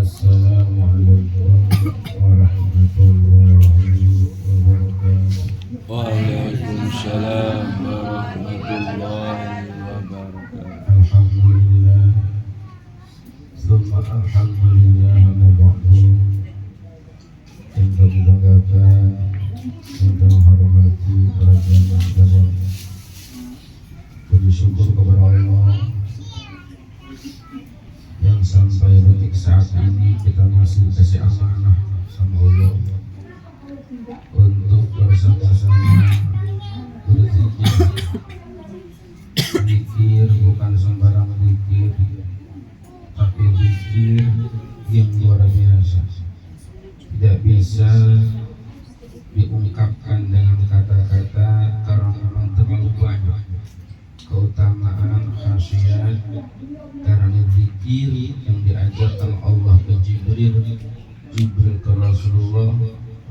Assalamualaikum warahmatullahi wabarakatuh. Waalaikumsalam warahmatullahi wabarakatuh. Alhamdulillah, summa alhamdulillah, mabadu. Kita membanggakan, kita menghormati kerajaan negara. Puji syukur kepada Allah yang sampai detik saat ini kita masih kasih amanah sama Allah untuk bersama-sama berzikir. Zikir bukan sembarang zikir, tapi zikir yang luar biasa, tidak bisa diungkapkan dengan kata-kata karena memang terlalu banyak keutamaan khasiat. Karena zikir yang diajarkan Allah ke Jibril ke Rasulullah,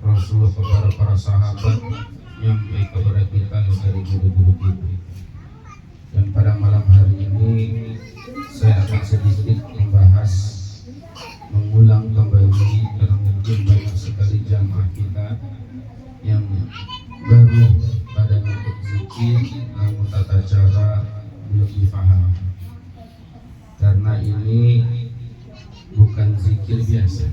Rasulullah kepada para sahabat, nyampai kepada kita dari guru-guru kita. Dan pada malam hari ini saya akan sedikit membahas, mengulang kembali, karena mungkin banyak sekali jamaah kita yang baru pada ngikut zikir namun tata cara belum difaham. Karena ini bukan zikir biasa.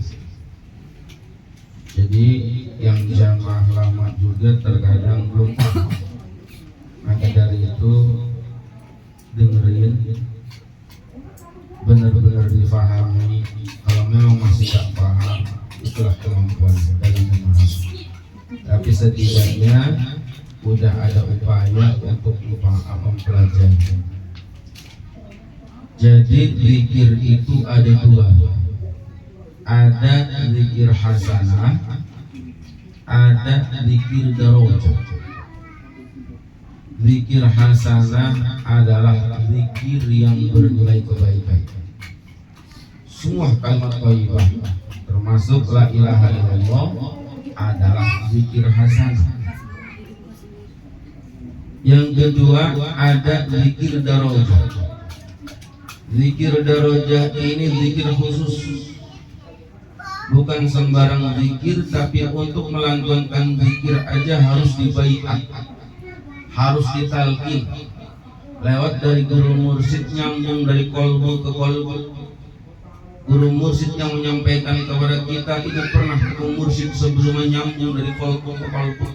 Jadi yang jamaah lama juga terkadang belum paham. Maka dari itu dengerin, benar-benar difahami. Kalau memang masih tak paham, itulah kemampuan dalam memahami. Tapi setidaknya udah ada upaya untuk mempelajari. Jadi zikir itu ada dua, ada zikir hasanah, ada zikir darajah. Zikir hasanah adalah zikir yang bernilai kebaikan. Semua kalimat thayyibah termasuk la ilaha illallah adalah zikir hasanah. Yang kedua ada zikir darajah. Zikir darajah ini zikir khusus, bukan sembarang zikir, tapi untuk melantunkan zikir aja harus dibaiat, harus ditalqin lewat dari guru mursyid, nyambung dari kolbu ke kolbu. Guru mursyid yang menyampaikan kepada kita, ingat pernah ketemu mursyid sebelumnya, nyambung dari kolbu ke kolbu.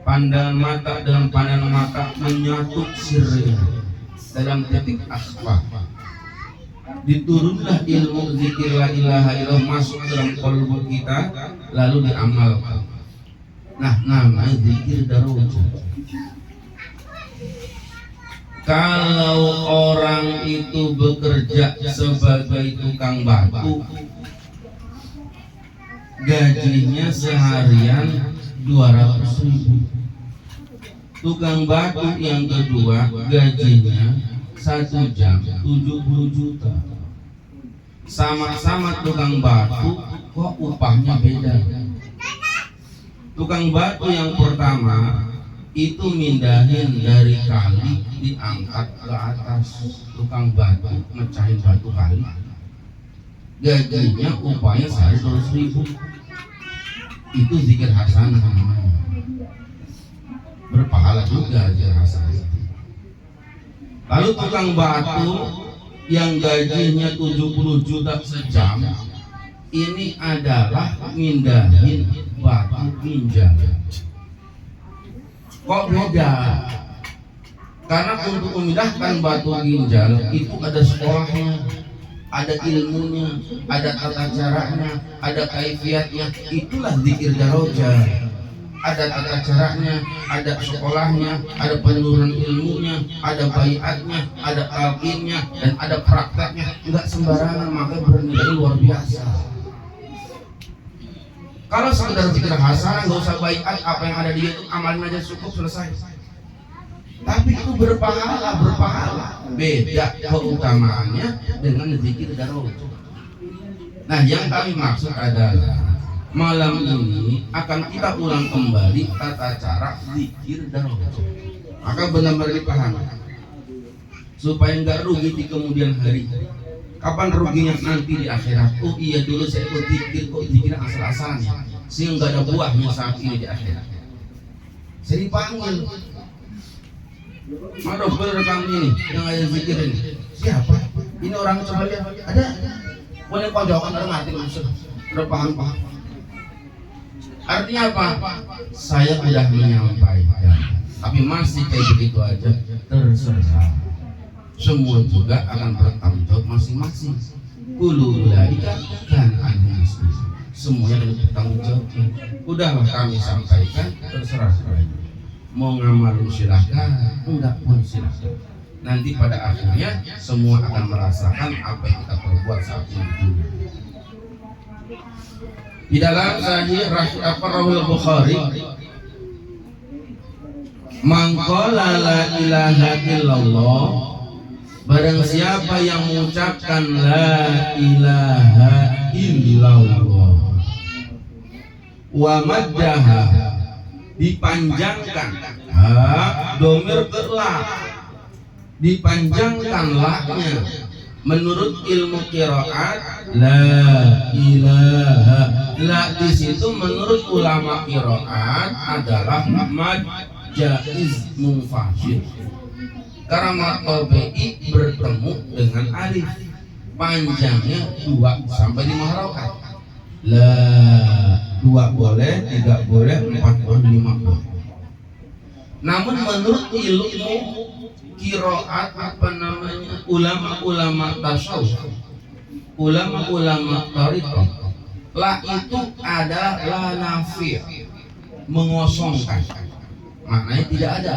Pandangan mata dengan pandangan mata menyatu sirnya dalam titik akhwah. Diturunlah ilmu zikir la ilaha illallah masuk dalam kolbu kita, lalu diamalkan. Nah, namanya zikir darajah. Kalau orang itu bekerja sebagai tukang batu, gajinya seharian 200.000. Tukang batu yang kedua gajinya 1 jam 70 juta. Sama-sama tukang batu, kok upahnya beda? Tukang batu yang pertama itu mindahin dari kali diangkat ke atas. Tukang batu mecahin batu kali, gajinya upahnya sehari 200.000. Itu zikir hasanah namanya. Berpahala juga zikir hasanah. Lalu tukang batu yang gajinya 70 juta sejam, ini adalah mindahin batu ginjal. Kok beda? Karena untuk memindahkan batu ginjal itu ada sekolahnya, ada ilmunya, ada tata caranya, ada kaifiatnya. Itulah zikir darajah. Ada tata caranya, ada sekolahnya, ada penurunan ilmunya, ada baiatnya, ada talqinnya, dan ada prakteknya. Enggak sembarangan, maka bernilai luar biasa. Kalau sekedar zikir hasanah, nggak usah baiat, apa yang ada di YouTube amalin aja cukup, selesai. Tapi itu berpahala. Beda keutamaannya dengan zikir darajah. Nah, yang kami maksud adalah malam ini akan kita ulang kembali tata cara zikir darajah. Maka benar-benar dipahami supaya nggak rugi di kemudian hari. Kapan ruginya nanti di akhirat? Oh iya dulu saya ikut zikir, kok zikir asal-asalan ya, sehingga nggak ada buahnya saat ini di akhirat. Saya dipanggil, Maro rekam ini yang ada zikir ini. Siapa? Ini orang coba lihat. Ada. Boleh pojokan orang mati maksud. Udah paham. Artinya apa? Saya udah menyampaikan, tapi masih kayak begitu aja. Terserah. Semua juga akan bertanggung jawab masing-masing. Kullu ulaika kan anhum. Semuanya akan bertanggung jawab. Udahlah kami sampaikan, terserah saja. Mau ngamalin silahkan, enggak pun silahkan. Nanti pada akhirnya semua akan merasakan apa yang kita perbuat saat ini. Di dalam Sahih Rahul Bukhari, man qala la ilaha illallah, barang siapa yang mengucapkan la ilaha illallah wa maddaha, dipanjangkan domir ke la, dipanjangkan la-nya. Menurut ilmu qiraat la ilaha, la di situ menurut ulama qiraat adalah mad jaiz munfasil, karena tabi'i bertemu dengan alif, panjangnya 2 sampai 5 harokat. La 2 boleh, 3 boleh, 4 boleh, 5 boleh. Namun menurut ilmu qiraat ulama-ulama tasawuf, ulama-ulama thariqah, la itu adalah la nafi', mengosongkan. Maknanya tidak ada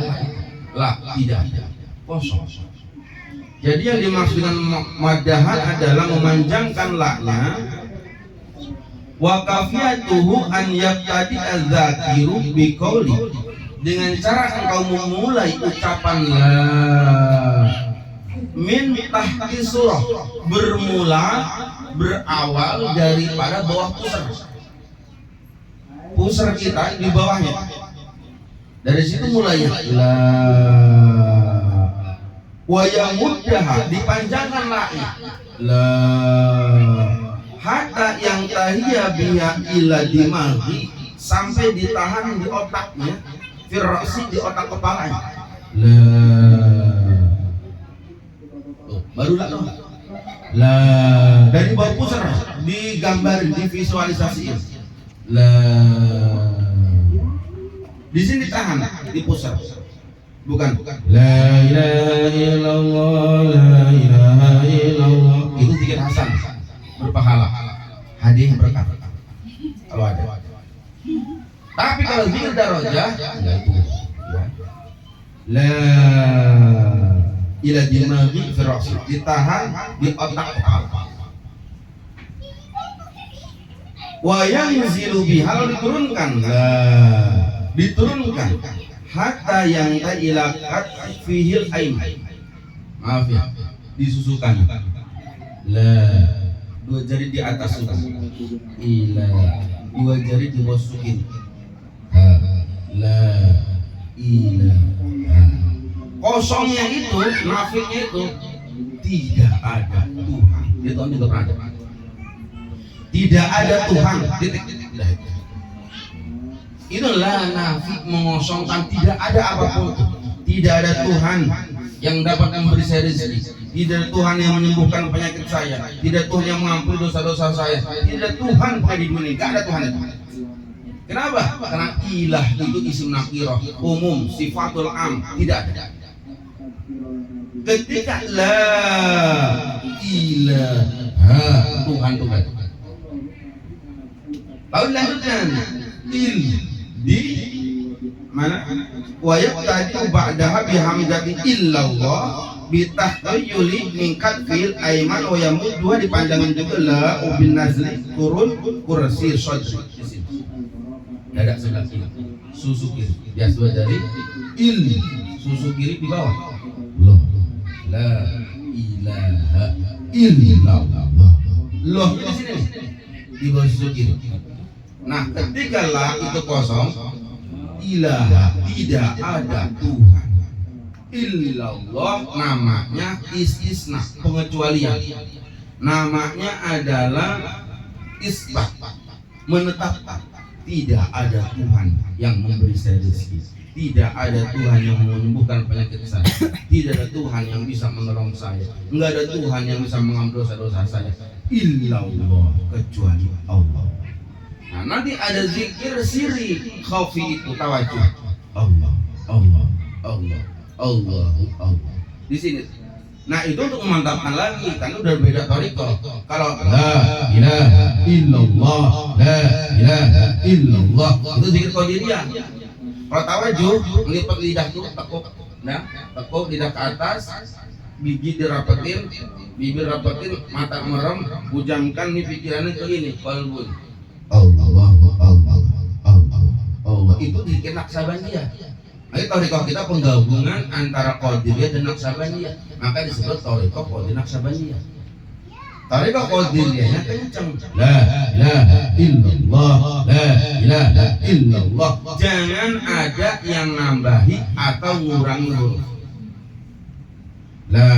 la, tidak ada, kosong. Jadi yang dimaksud dengan maddahan adalah memanjangkan la-nya. Wa kafiyatuhu an yabtadi az-zakiru biqauli, dengan cara engkau memulai ucapan la min tahti surah, berawal daripada bawah pusar kita di bawahnya. Dari situ mulainya la wa yamuddaha, dipanjangkan la hatta yang tahiyya biha ila dimaghi, sampai ditahan di otaknya, firrasi, di otak kepalanya. La baru la dari bawah pusar digambarin, divisualisasiin la. Di sini tahan di pusar, bukan la ilaha illallah, la ilaha illallah. Itu zikir hasan, berpahala, hadiah berkah kalau ada. Tapi kalau zikir darajah enggak itu ya. La ila dimaghi firasi, ditahan di otak kepala. Wa yanzilu biha, diturunkan la, diturunkan hatta yang ta'ilakat fihil aim, maaf ya, disusukan la, 2 jari di atas sukan, ila 2 jari dimasukin la ilaha. Kosongnya itu, nafinya itu tidak ada Tuhan. Itu juga pernah. Tidak ada Tuhan. Titik. Itulah nafi, mengosongkan, tidak ada apapun. Tidak ada Tuhan yang dapat memberi saya rezeki. Tidak ada Tuhan yang menyembuhkan penyakit saya. Tidak ada Tuhan yang mengampuni dosa-dosa saya. Tidak ada Tuhan pada di dunia. Tidak ada Tuhan itu. Kenapa? Karena ilah itu isim nakirah, umum, sifatul am, tidak ada. Ketika la ilaha, Tuhan. Lalu lanjutkan di mana? Wayat tadi ba'daha bihamdati illallah bitahayuli mingkat fil aiman wa yamud, 2 dipanjangin juga la ubin nazli, turun kursi sodri. Dada sebelah kiri, susu kiri, bias 2 jari, susu kiri di bawah. Loh, la ilaha illallah. Loh, di sini di bawah susu kiri. Nah, ketika la itu kosong, ilaha, tidak ada Tuhan. Illallah namanya istisna, pengecualian. Namanya adalah isbat, menetapkan tidak ada Tuhan yang memberi saya rezeki, tidak ada Tuhan yang menyembuhkan penyakit saya, tidak ada Tuhan yang bisa menolong saya, enggak ada Tuhan yang bisa mengampuni dosa-dosa saya, illallah, kecuali Allah. Nah, nanti ada zikir siri khafi itu tawajuh. Allah, Allah, Allah, Allahu Allah. Di sini. Nah, itu untuk memantapkan lagi, kan udah beda thariqah. Kalau la ilaha illallah, la ilaha illallah, itu zikir qadiriyah. Kalau tawajuh, ngelipat lidah tuh, tekuk, nah, tekuk lidah ke atas, gigi dirapetin, bibir rapetin, mata merem, bujangkan nih pikirannya ke ini, qalbun. Allah, Allah, Allah, Allah. Itu zikir Naqsabandiyah. Ini thariqah kita penggabungan antara Qadiriyah dan Naqsabandiyah, maka disebut thariqah Qadir Naqsabandiyah. Thariqah Qadiriyahnya kenceng, la ilaha illallah, la ilaha illallah. Jangan ada yang nambahi atau ngurangi huruf. La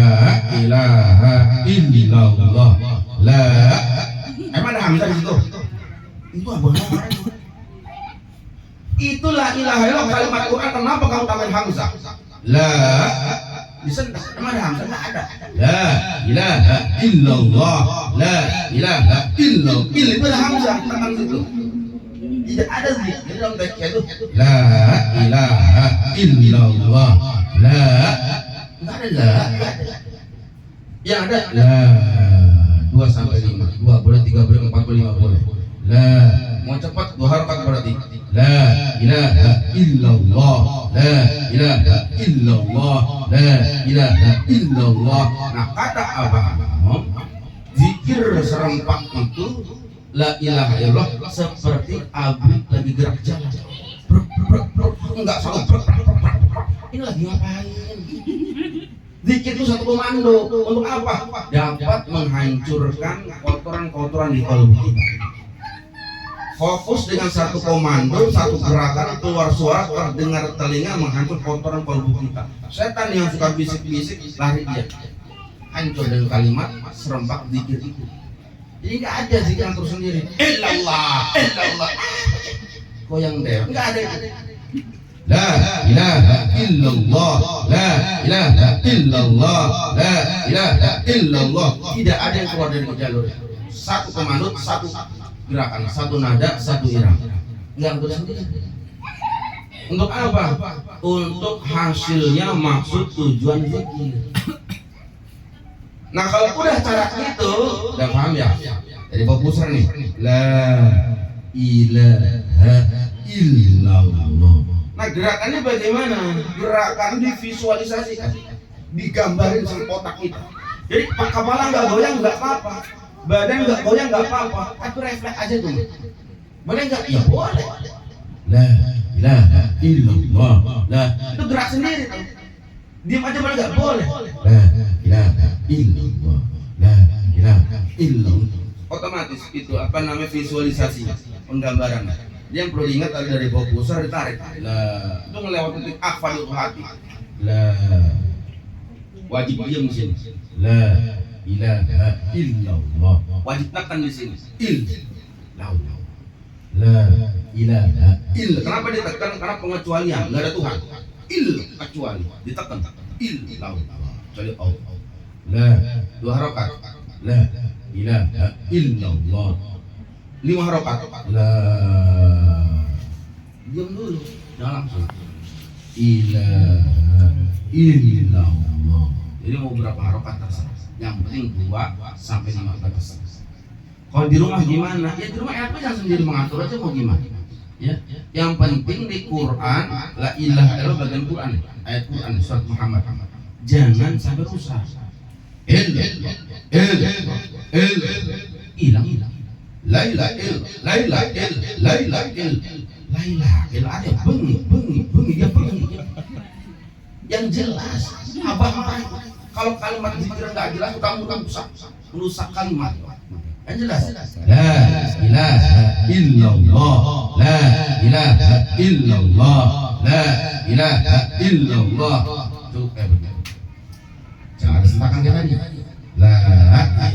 ilaha illallah, la. Emang ada hamzah di situ? Itu abang orang. Itulah ilaha illallah kalimat Quran. Kenapa kamu tambahin hamzah? La disentak. Emang ada hamzah? Enggak ada. La ilaha illallah, la ilaha illallah. Itu ada hamzah tekan situ. Tidak ada zikir dalam teks itu. La ilaha illallah, la. Enggak ada la. Yang ada la 2 sampai 5. 2 boleh, 3 boleh, 4 boleh, 5 boleh. La, mau cepat 2 harakat berarti. La ilaha illallah, la ilaha illallah, la ilaha illallah. Nah, kata Abang, zikir serempak itu la ilaha illallah seperti abrik lagi gerak jalan. Enggak salah. Ini lagi ngapain? Zikir itu satu komando. Untuk apa? Dapat menghancurkan kotoran-kotoran di kalbu kita. Fokus dengan satu komando, satu gerakan, keluar suara, terdengar telinga, menghancur kotoran kalbu kita. Setan yang suka bisik-bisik, lari dia. Hancur dengan kalimat serempak zikir itu. Jadi nggak ada zikir yang terus sendiri. Illallah, illallah. Goyang deh, nggak ada. La ilaha illallah, la ilaha illallah, la ilaha illallah. Tidak ada yang keluar dari jalur. Satu komando, satu gerakan, satu nada, satu irama. Enggak bersendiri. Untuk apa? Untuk hasilnya, maksud, tujuan zikir. Nah, kalau udah cara itu, udah paham ya? Jadi fokus nih. La ilaha illallah. Nah, gerakannya bagaimana? Gerakan divisualisasikan, digambarin sama otak kita. Jadi kepala nggak goyang nggak apa-apa, badan nggak goyang nggak apa-apa, tapi refleks aja tuh. Boleh nggak? Ya boleh. La ilaha illallah. La, itu gerak sendiri tuh. Diam aja boleh nggak? Boleh. La ilaha illallah. La ilaha illallah. Otomatis itu apa namanya visualisasi, penggambaran. Yang perlu diingat ada dari bawah pusar ditarik. La, itu melewati titik akhfa di hati. La, wajib diam di sini. La ilaha illallah. Wajib tekan di sini. La ilaha illallah. Kenapa ditekan? Karena pengecualian, nggak ada Tuhan. Kecuali ditekan. Illallah. Kecuali Allah. La, 2 harakat. La ilaha illallah. 5 harakat. La, diam dulu, jangan langsung. Ilaha illallah. Jadi mau berapa harakat terserah. Yang penting 2 sampai 5 batas. Kalau di rumah gimana? Ya di rumah apa yang sendiri mengatur aja mau gimana? Ya, yang penting di Quran la ilaha illallah bagian Quran, ayat Quran surat Muhammad. Jangan sampai rusak. Hilang. La ilaha illallah ada bengi dia bengi. Yang jelas apa? Kalau kalimat zikir enggak jelas kamu rusak kalimat. Yang jelas. La ilaha illallah, la ilaha illallah, la ilaha illallah. Jangan sentakan kita tadi. la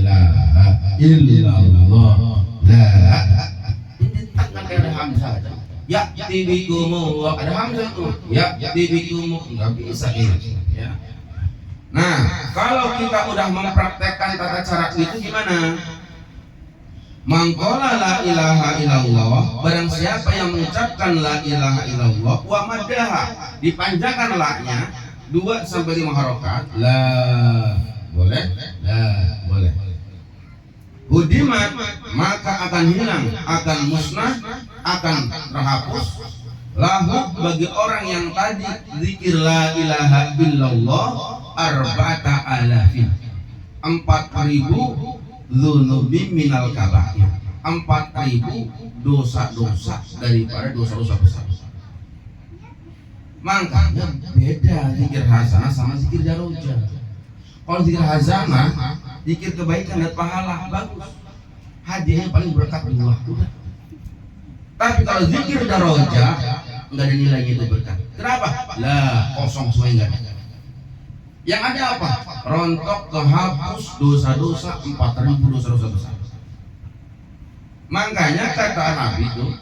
ilaha illallah, la. Ini tangan ada hamzah aja. Ya tibikumu, ada hamzah tuh. Ya tibikumu, nggak bisa ini. Ya. Nah, kalau kita udah mempraktekkan tata cara itu gimana? Mangkola la ilaha illallah, barang siapa yang mengucapkan la ilaha illallah wa madaha, dipanjangkan la-nya 2 sampai 5 harokat, la boleh, la boleh. Hudimat, maka akan hilang, akan musnah, akan terhapus lahu bagi orang yang tadi zikir la ilaha illallah arba'ata alafin, 4.000 dzunubin minal kabair, 4.000 dosa-dosa daripada dosa-dosa besar. Makanya beda zikir hasanah sama zikir darajah. Kalau zikir hasanah, zikir kebaikan dan pahala, bagus. Hadiahnya paling berkat 2, udah. Tapi kalau zikir darajah, enggak ada nilainya itu berkat. Kenapa? Lah, kosong semua enggak ada. Yang ada apa? Rontok kehapus dosa-dosa, 4.000 dosa-dosa besar. Makanya kata Nabi itu,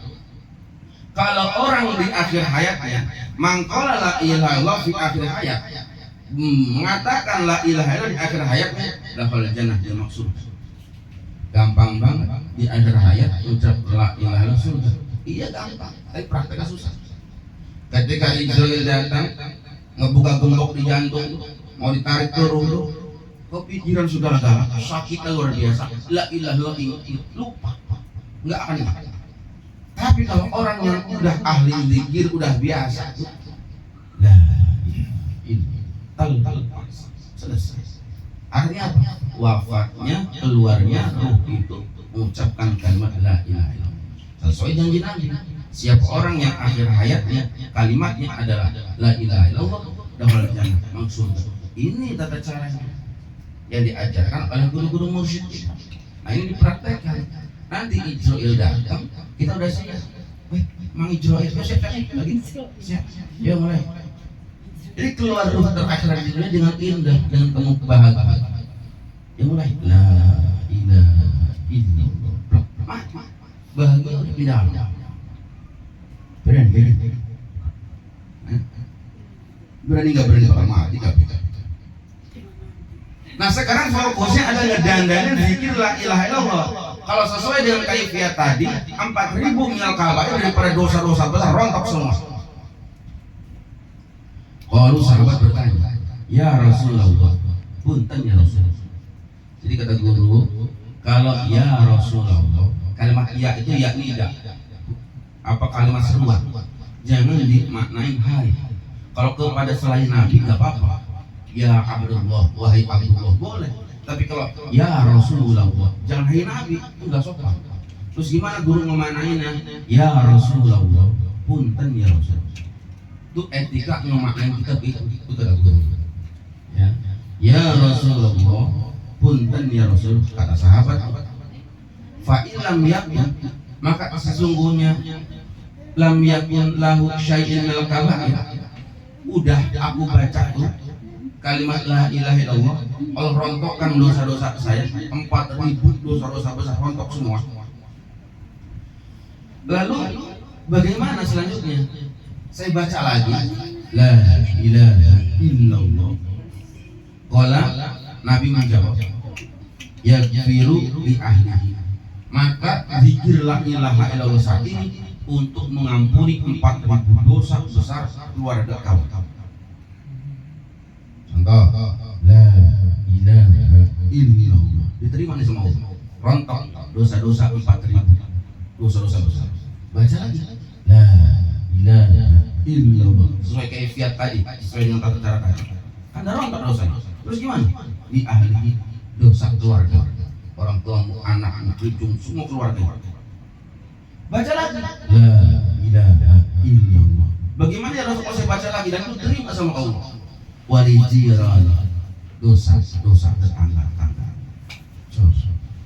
kalau orang di akhir hayatnya mangkola la ilaha illallah fi akhir hayat, mengatakan la ilaha illallah di akhir hayatnya, dafal jannah, dia maksud. Gampang banget di akhir hayat ucap la ilaha illallah surga. Iya gampang, tapi prakteknya susah. Ketika Israel datang ngebuka gembok di jantung, mau ditarik turun, kok pikiran sudah galak, sakitnya luar biasa. La ilaha illallah lupa, nggak akan ingat. Tapi kalau orang yang udah ahli zikir, udah biasa, la ilaha illallah selesai. Artinya apa? Wafatnya, keluarnya ruh itu mengucapkan kalimat la ilaha illallah sesuai janji Nabi. Siapa orang yang akhir hayatnya kalimatnya adalah la ilaha illallah, dafal jannah, maksud. Ini tata caranya yang diajarkan oleh guru-guru mursyid kita. Nah ini dipraktekkan. Nanti Ijroil datang, kita udah siap. Wih, Mang Ijroil, siap lagi, siap. Ya mulai. Jadi keluar ruh terakhir di dunia dengan indah, dengan penuh kebahagiaan. Ya mulai. La ilaha illallah. Bahagia udah pindah. Berani, berani nggak berani bakal mati nggak bisa. Nah sekarang fokusnya ada ngedandanin zikir la ilaha illallah. Kalau sesuai dengan kaifiat tadi, 4.000 minal kabair daripada dosa-dosa besar rontok semua. Lalu sahabat bertanya, ya Rasulullah, punten ya Rasulullah. Jadi kata guru, kalau ya Rasulullah, kalimat ya itu ya tidak. Apa kalimat seruan? Jangan dimaknain hai. Kalau kepada selain Nabi nggak apa-apa. Ya Abdullah, wahai Abdullah, boleh. Tapi kalau ya Rasulullah, jangan hai Nabi, itu nggak sopan. Terus gimana guru memaknainya? Ya Rasulullah, punten ya Rasulullah. Itu etika memaknain kita itu kata guru. Ya Rasulullah, punten ya Rasul, kata sahabat. Fa'ilam yakun, maka sesungguhnya lam yakun lahu syai'in minal kabair. Udah aku baca tuh kalimat la ilaha illallah, Allah rontokkan dosa-dosa saya, 4.000 dosa-dosa besar rontok semua. Lalu bagaimana selanjutnya? Saya baca lagi la ilaha illallah. Qala, Nabi menjawab, yaghfiru li ahlihi. Maka zikir la ilaha illallah saat ini untuk mengampuni 4.000 dosa besar keluarga kamu. Contoh, la ilaha illallah diterima nih sama Allah. Rontok dosa-dosa 4.000 dosa-dosa besar. Baca lagi la ilaha illallah sesuai kaifiat tadi, sesuai dengan tata cara tadi. Kan rontok dosanya. Terus gimana? Di ahli dosa keluarga, orang tuamu, anak, cucu, semua keluarga. Baca lagi la ilaha illallah. Bagaimana ya Rasul kalau saya baca lagi dan itu terima sama Allah? Walijiran, dosa-dosa tetangga-tetangga.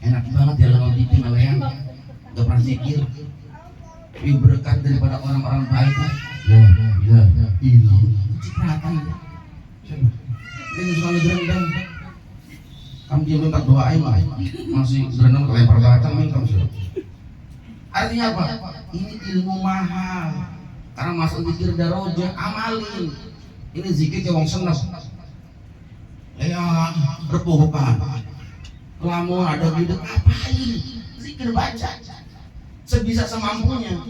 Enak banget ya kalau piting yang nggak pernah zikir. Tapi berkat daripada orang-orang baik. La ilaha illallah. Cipratan ya. Coba. Dia suka ngegerendam. Kamu dia minta doain lah, masih berenang lempar bata minta. Artinya apa? Ini ilmu mahal. Karena masuk zikir darajah, amalin. Ini zikir wong seneng. Ya, repuhkan. Lamun ada biduk apain? Zikir baca. Sebisa semampunya.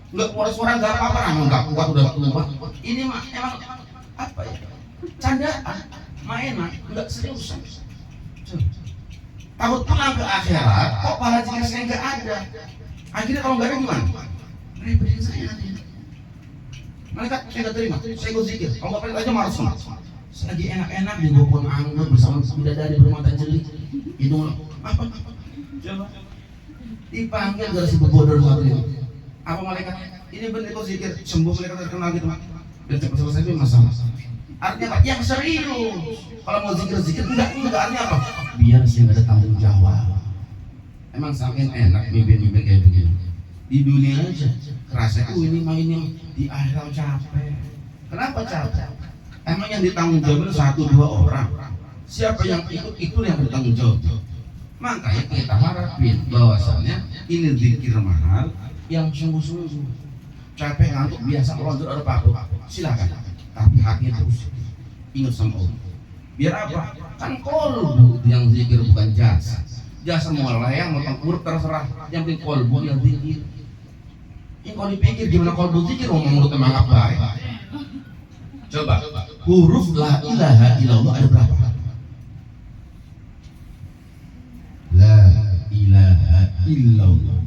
Enggak kuat suara enggak apa-apa, namun enggak kuat udah tua. Ini mah emang apa ya? Candaan, mainan, enggak seriusan. Takut pulang ke akhirat, kok pahala zikir saya enggak ada. Akhirnya kalau enggak ada gimana? Repetin saya nanti. Malaikat saya enggak terima, saya ikut zikir. Kalau enggak pengen aja marah semua. Lagi enak-enak di pohon anggur bersama bidadari bermata jeli. Hidung apa? Coba. Dipanggil gara si bebodor satu ini. Apa malaikat? Ini benar kok zikir sembuh malaikat terkenal gitu. Dan cepat selesai itu masalah. Artinya apa? Yang serius. Kalau mau zikir enggak artinya apa? Biar sih ada tanggung jawab. Emang saking enak mimpin kayak begini. Di dunia aja kerasa ini mainnya, di akhirat capek. Kenapa capek? Emang yang ditanggung jawab 1-2 orang. Siapa yang ikut itu yang bertanggung jawab. Makanya kita harapin bahwasannya ini zikir mahal yang sungguh-sungguh. Capek ngantuk biasa lonjor ada paku. Silakan. Tapi hatinya terus ingat sama Allah. Biar apa? Kan kolbu yang zikir bukan jasa. Jasa mau layang, mau tengkur terserah. Yang penting kolbu yang zikir. Ini kalau dipikir gimana kolbu zikir mau menurut emang baik. Coba huruf la ilaha illallah ada berapa? La ilaha illallah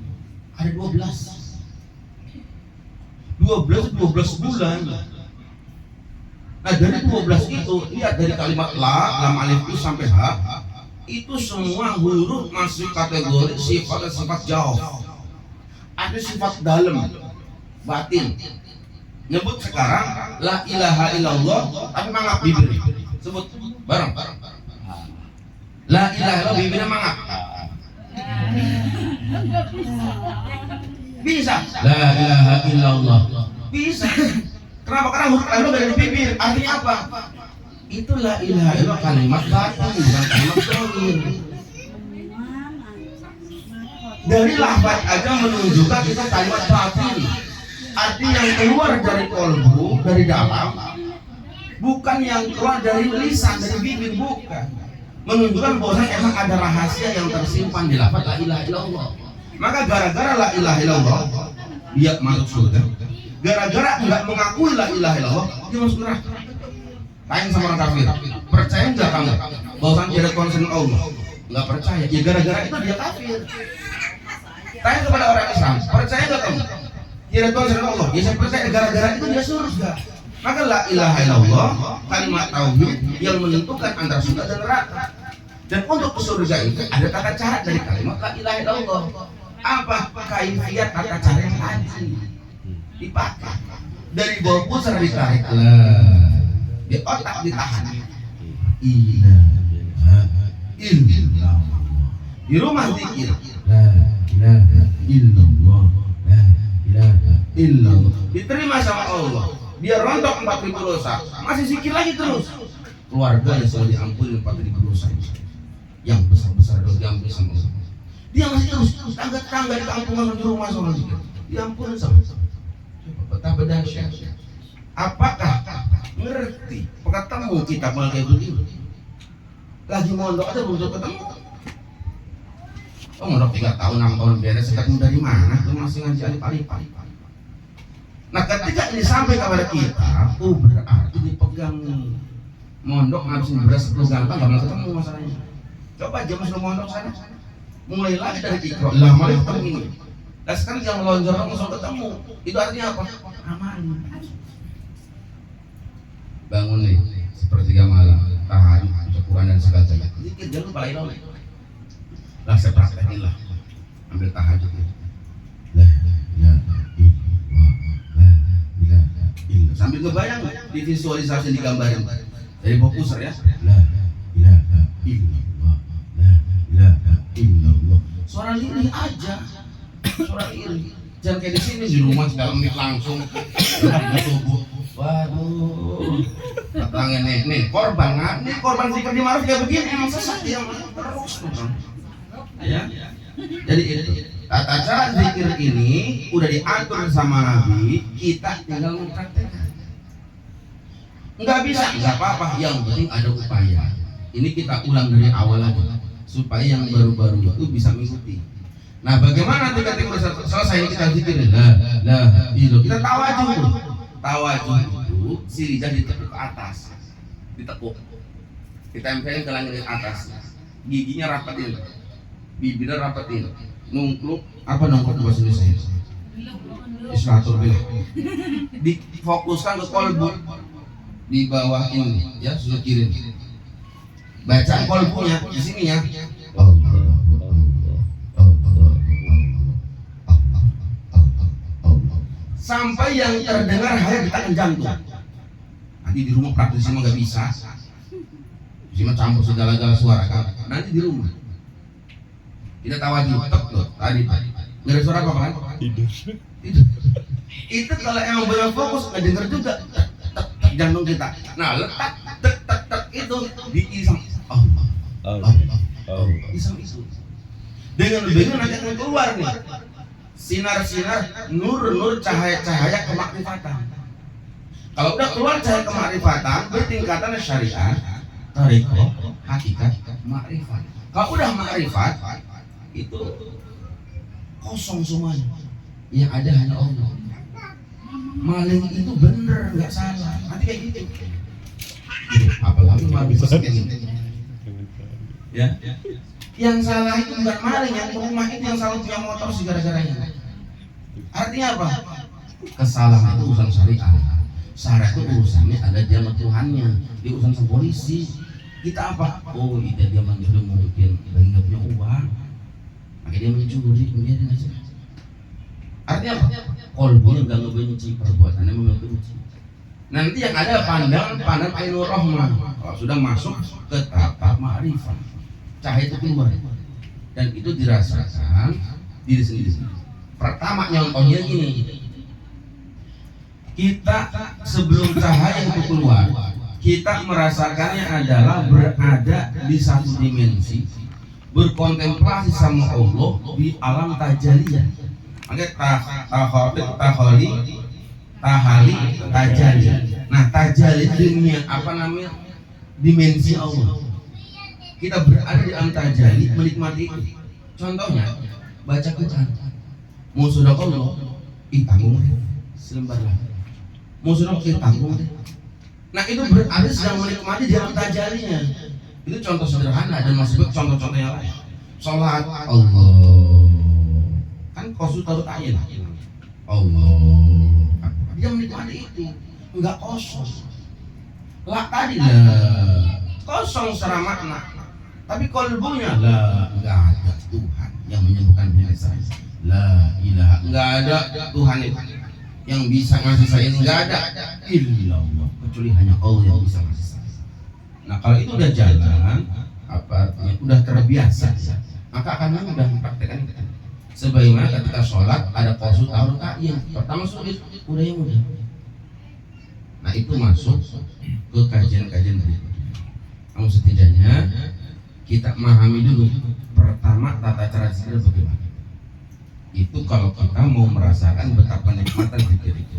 ada 12 bulan. Nah dari 12 itu lihat dari kalimat la, lam alif itu sampai ha, itu semua huruf masuk kategori sifat jauh. Ada sifat dalam, batin. Nyebut sekarang la ilaha illallah tapi mangap bibir. Sebut bareng. La ilaha illallah bibirnya mangap. Bisa. La ilaha illallah. Bisa. Kenapa? Karena huruf la dari bibir. Artinya apa? Itu la ilaha illallah kalimat batin bukan kalimat zahir. Dari lafaz aja menunjukkan kita kalimat batin. Arti yang keluar dari kolbu, dari dalam, bukan yang keluar dari lisan, dari bibir, bukan. Menunjukkan bahwa emang ada rahasia yang tersimpan di lafaz la ilaha illallah. Maka gara-gara la ilaha illallah dia masuk surga. Gara-gara enggak mengakui la ilaha illallah dia masuk neraka. Tanya sama orang kafir, percaya enggak kamu bahwa tidak ada konsen Allah? Enggak percaya. Ya gara-gara itu dia kafir. Tanya kepada orang Islam, percaya enggak kamu? Tidak ada konsen Allah. Ya saya percaya gara-gara itu dia surga. Maka la ilaha illallah kalimat tauhid yang menentukan antara surga dan neraka. Dan untuk ke surga itu ada tata cara dari kalimat la ilaha illallah. Apa kaifiyat tata cara yang tadi dipakai dari bawah pusar ditarik di otak ditahan illallah di rumah zikir la ilaha illallah la ilaha illallah diterima sama Allah. Dia rontok 4.000 dosa, masih zikir lagi terus. Keluarga yang selalu diampuni 4.000 dosa yang besar-besar dosa diampuni sama Allah. Dia masih terus tangga-tangga di kampungan di rumah sama zikir diampuni sama Allah. Betapa dahsyat. Apakah ngerti ketemu kita kayak begini? Lagi mondok aja belum ketemu. Oh mondok 3 tahun 6 tahun beres, ketemu dari mana? Itu masih ngaji alif-alif. Nah ketika ini sampai kepada kita, berarti dipegang mondok ngabisin beras terus gampang, gak mau ketemu masalahnya. Coba jam sebelum mondok sana, mulai lagi dari ikro, lah mulai ketemu ini. Dan sekarang yang melonjor langsung ketemu, itu artinya apa? Aman. Bangun nih, sepertiga malam, tahajud, baca Quran dan sebagainya. Zikir jangan lupa lain oleh. Lah saya praktekin lah, ambil tahajud. Lah, sambil ngebayang divisualisasi digambarin dari fokus ya la ilaha illallah la ilaha illallah suara lirih aja suara lirih jangan kayak di sini di rumah 3 menit langsung subuh Waduh, datangnya nih korban, nih korban zikir di Ma'ruf kayak begini emang sesat dia terus. Ya, jadi itu tata cara zikir ini udah diatur sama Nabi, kita tinggal mempraktekkan. Nggak bisa, nggak apa-apa, yang penting ada upaya. Ini kita ulang dari awal lagi supaya yang baru-baru itu bisa mengikuti. Nah, bagaimana nanti ketika selesai kita zikir kita tawajuh itu si lidah ditekuk ke atas, ditekuk, ditempelin ke langit atas, giginya rapetin, bibirnya rapetin, nungkluk bahasa Indonesia? Islatur billah. Difokuskan ke kolbu di bawah ini, ya sudah kirim. Bacaan kolbunya di sini ya. Sampai yang terdengar hanya detak jantung. Nanti di rumah praktisi mah nggak bisa. Cuma campur segala-gala suara kan. Nanti di rumah kita tawajuh, tek loh tadi. Nggak ada suara apa kan? Tidur. Itu kalau emang benar fokus nggak dengar juga tek jantung kita. Nah letak tek itu di isam. Isam itu. Dengan begitu nanti akan keluar nih. Sinar-sinar, nur cahaya kemakrifatan. Kalau udah keluar cahaya kemakrifatan, bertingkatan syariat, tarekat, hakikat, makrifat. Kalau udah makrifat, itu kosong semuanya. Yang ada hanya Allah. Maling itu bener, nggak salah. Nanti kayak gitu. Apalagi maling ya. Yang salah itu bukan maling, yang rumah itu yang salah punya motor sih gara-garanya. Artinya apa? Kesalahan itu urusan syariat. Syariat itu urusannya ada dia sama Tuhannya, dia urusan sama polisi. Kita apa? Oh, dia mencuri mungkin lagi nggak punya uang, makanya dia mencuri, kemudian aja. Artinya apa? Kolbunya nggak ngebenci, perbuatannya membenci. Nanti yang ada pandang ainur rahmah. Kalau sudah masuk ke tahap ma'rifah, cahaya itu keluar dan itu dirasakan diri sendiri. Pertama nyontohnya gini, kita sebelum cahaya itu keluar, kita merasakannya adalah berada di satu dimensi, berkontemplasi sama Allah di alam tajaliyah. Makanya tahali tajali. Nah, tajali dunia apa namanya? Dimensi Allah. Kita berada di alam tajali, menikmati itu. Contohnya, baca Quran. Mau sudah Allah, tanggung selembar lah. Mau sudah tanggung. Nah, itu berarti sedang menikmati di alam tajalinya. Itu contoh sederhana dan masih banyak contoh-contoh yang lain. Sholat Allah, kan kosu taruh tayin. Allah, dia menikmati itu, enggak kosong. Lah tadi lah kosong secara makna, tapi kolbunya lah enggak ada Tuhan yang menyembuhkan diri saya. La ilaha, enggak ada Tuhan itu yang bisa ngasih saya, enggak ada illallah, kecuali hanya Allah yang bisa ngasih saya. Nah, kalau itu udah jalan, apa artinya udah terbiasa, maka akan mudah mempraktekkan itu. Sebagaimana ketika sholat ada qasud taruh ta'yin, pertama sulit, udah yang mudah. Nah, itu masuk ke kajian-kajian berikutnya. Namun setidaknya kita memahami dulu pertama tata cara zikir bagaimana. Itu kalau kita mau merasakan betapa nikmatan zikir itu,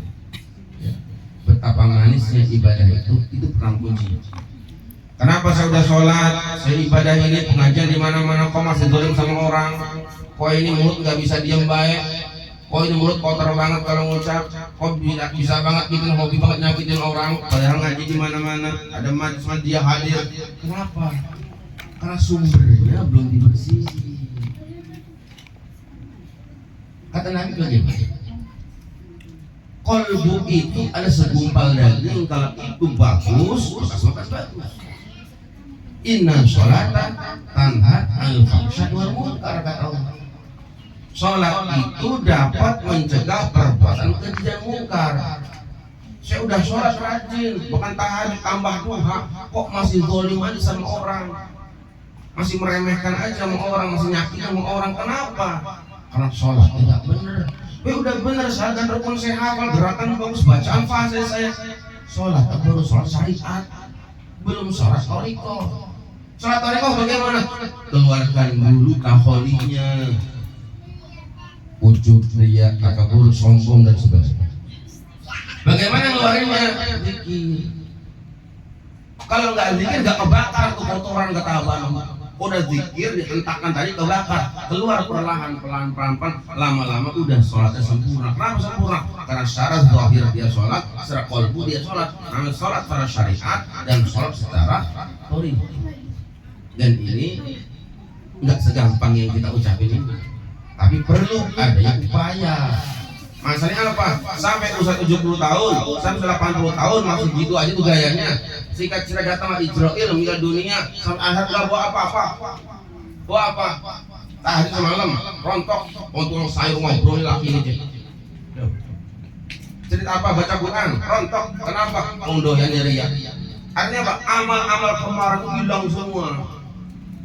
ya, betapa manisnya ibadah itu perang kunci. Kenapa saya udah sholat, saya ibadah ini pengajian di mana-mana, kok masih zalim sama orang, kok ini mulut nggak bisa diam baik, kok ini mulut kotor banget kalau ngucap, kok bisa banget bikin hobi banget nyakitin orang, padahal ngaji di mana-mana, ada majlis dia hadir. Kenapa? Karena sumbernya belum dibersihin. Kata Nabi bagaimana? Kolbu itu ada segumpal daging, kalau itu bagus, maka bagus. Inna sholata tanha anil fahsya'i wal munkar, kata Allah. Sholat itu dapat mencegah perbuatan keji dan mungkar. Saya udah sholat rajin, bahkan tahajud tambah duha, kok masih zalim aja sama orang, masih meremehkan aja sama orang, masih nyakitin sama orang. Kenapa? Karena sholat tidak benar, Udah bener syahadat rukun saya hafal, gerakan bagus, bacaan fase saya. Sholat baru sholat syariat, belum sholat toriko. Sholat toriko bagaimana? Keluarkan dulu kaholinya, ujub, riya, takabur, sombong dan sebagainya. Bagaimana ngeluarinnya? Zikir. Kalau nggak zikir nggak kebakar tuh kotoran kata abang. Udah zikir dihentakkan tadi kebakar, keluar perlahan pelan lama-lama udah sholatnya sempurna. Kenapa sempurna? Karena secara zahir dia sholat, secara qalbu dia sholat. Namanya sholat secara syariat dan sholat secara qori. Dan ini nggak segampang yang kita ucapin ini, tapi perlu adanya upaya. Masalahnya apa? Sampai usia 70 tahun, sampai 80 tahun masih gitu aja tuh gayanya. Sikat cerah datang Israel meninggal dunia, sampai akhir gak bawa apa-apa. Bawa apa? Tadi semalam rontok untuk sayur ngobrol laki ini. Cerita apa? Baca Quran, rontok. Kenapa? Doyannya riya. Artinya apa? Amal-amal kemarin itu hilang semua.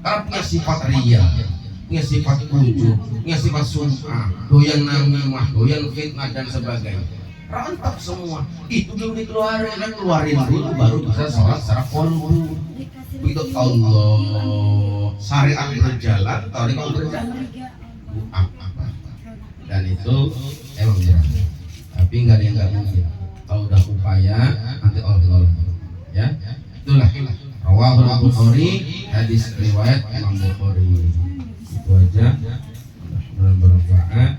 Karena punya sifat riya, punya sifat ujub, punya sifat sum'ah, doyan namimah, doyan fitnah dan sebagainya. Rontok semua. Itu belum dikeluarin, kan keluarin dulu baru bisa sholat secara qalbu. Begitu Allah syariat berjalan, tarekat berjalan. Dan itu emang jarang. Tapi nggak ada yang nggak mungkin. Kalau udah upaya nanti Allah. Ya, itulah. Rawahul Bukhari, hadis riwayat Imam Bukhari. Itu aja. Mudah-mudahan bermanfaat.